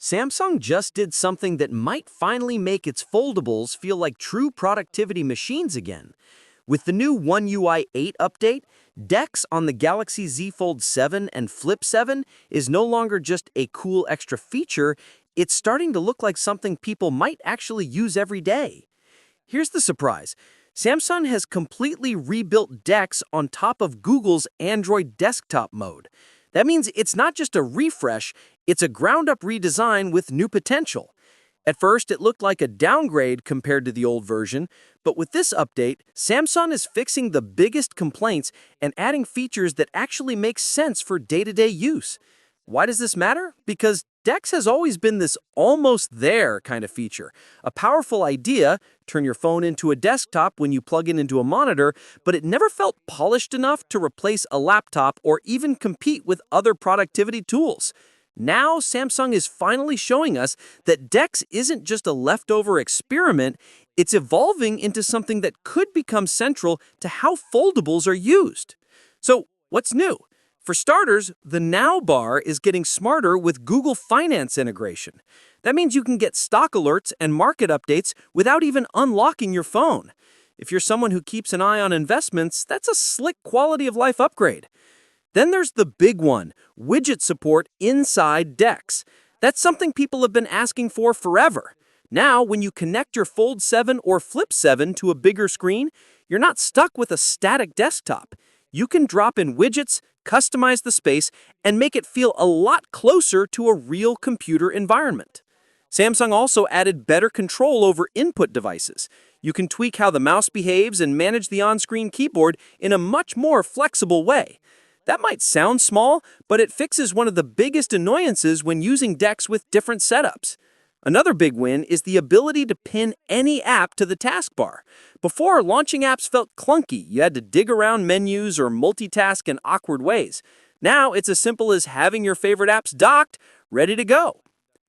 Samsung just did something that might finally make its foldables feel like true productivity machines again. With the new One UI 8 update, DeX on the Galaxy Z Fold 7 and Flip 7 is no longer just a cool extra feature, it's starting to look like something people might actually use every day. Here's the surprise. Samsung has completely rebuilt DeX on top of Google's Android desktop mode. That means it's not just a refresh, it's a ground-up redesign with new potential. At first, it looked like a downgrade compared to the old version, but with this update, Samsung is fixing the biggest complaints and adding features that actually make sense for day-to-day use. Why does this matter? Because DeX has always been this almost there kind of feature. A powerful idea, turn your phone into a desktop when you plug it into a monitor, but it never felt polished enough to replace a laptop or even compete with other productivity tools. Now, Samsung is finally showing us that DeX isn't just a leftover experiment, it's evolving into something that could become central to how foldables are used. So, what's new? For starters, the Now bar is getting smarter with Google Finance integration. That means you can get stock alerts and market updates without even unlocking your phone. If you're someone who keeps an eye on investments, that's a slick quality of life upgrade. Then there's the big one, widget support inside DeX. That's something people have been asking for forever. Now, when you connect your Fold 7 or Flip 7 to a bigger screen, you're not stuck with a static desktop. You can drop in widgets, customize the space, and make it feel a lot closer to a real computer environment. Samsung also added better control over input devices. You can tweak how the mouse behaves and manage the on-screen keyboard in a much more flexible way. That might sound small, but it fixes one of the biggest annoyances when using DeX with different setups. Another big win is the ability to pin any app to the taskbar. Before, launching apps felt clunky. You had to dig around menus or multitask in awkward ways. Now, it's as simple as having your favorite apps docked, ready to go.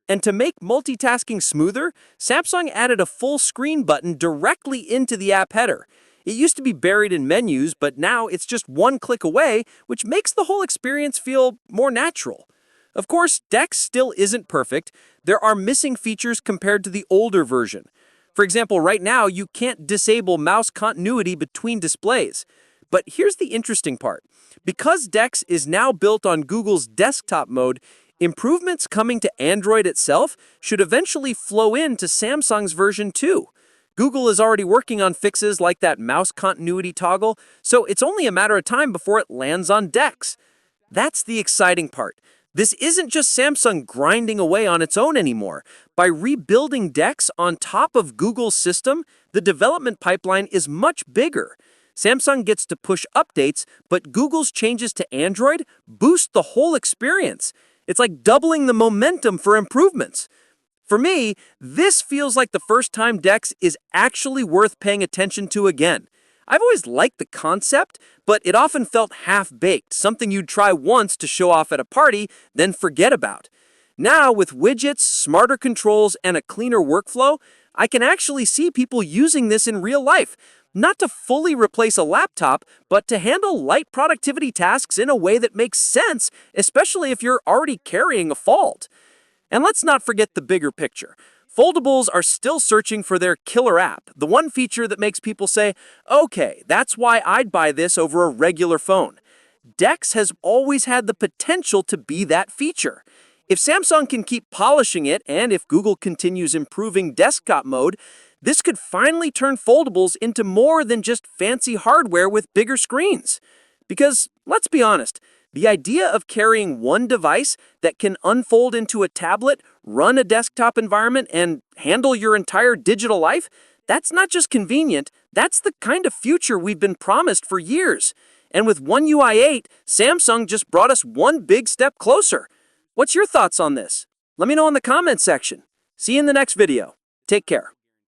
And to make multitasking smoother, Samsung added a full screen button directly into the app header. It used to be buried in menus, but now it's just one click away, which makes the whole experience feel more natural. Of course, DeX still isn't perfect. There are missing features compared to the older version. For example, right now, you can't disable mouse continuity between displays. But here's the interesting part. Because DeX is now built on Google's desktop mode, improvements coming to Android itself should eventually flow into Samsung's version too. Google is already working on fixes like that mouse continuity toggle, so it's only a matter of time before it lands on DeX. That's the exciting part. This isn't just Samsung grinding away on its own anymore. By rebuilding DeX on top of Google's system, the development pipeline is much bigger. Samsung gets to push updates, but Google's changes to Android boost the whole experience. It's like doubling the momentum for improvements. For me, this feels like the first time DeX is actually worth paying attention to again. I've always liked the concept, but it often felt half-baked, something you'd try once to show off at a party, then forget about. Now, with widgets, smarter controls, and a cleaner workflow, I can actually see people using this in real life, not to fully replace a laptop, but to handle light productivity tasks in a way that makes sense, especially if you're already carrying a Fold. And let's not forget the bigger picture. Foldables are still searching for their killer app, the one feature that makes people say, okay, that's why I'd buy this over a regular phone. DeX has always had the potential to be that feature. If Samsung can keep polishing it, and if Google continues improving desktop mode, this could finally turn foldables into more than just fancy hardware with bigger screens. Because, let's be honest, the idea of carrying one device that can unfold into a tablet, run a desktop environment, and handle your entire digital life, that's not just convenient, that's the kind of future we've been promised for years. And with One UI 8, Samsung just brought us one big step closer. What's your thoughts on this? Let me know in the comments section. See you in the next video. Take care.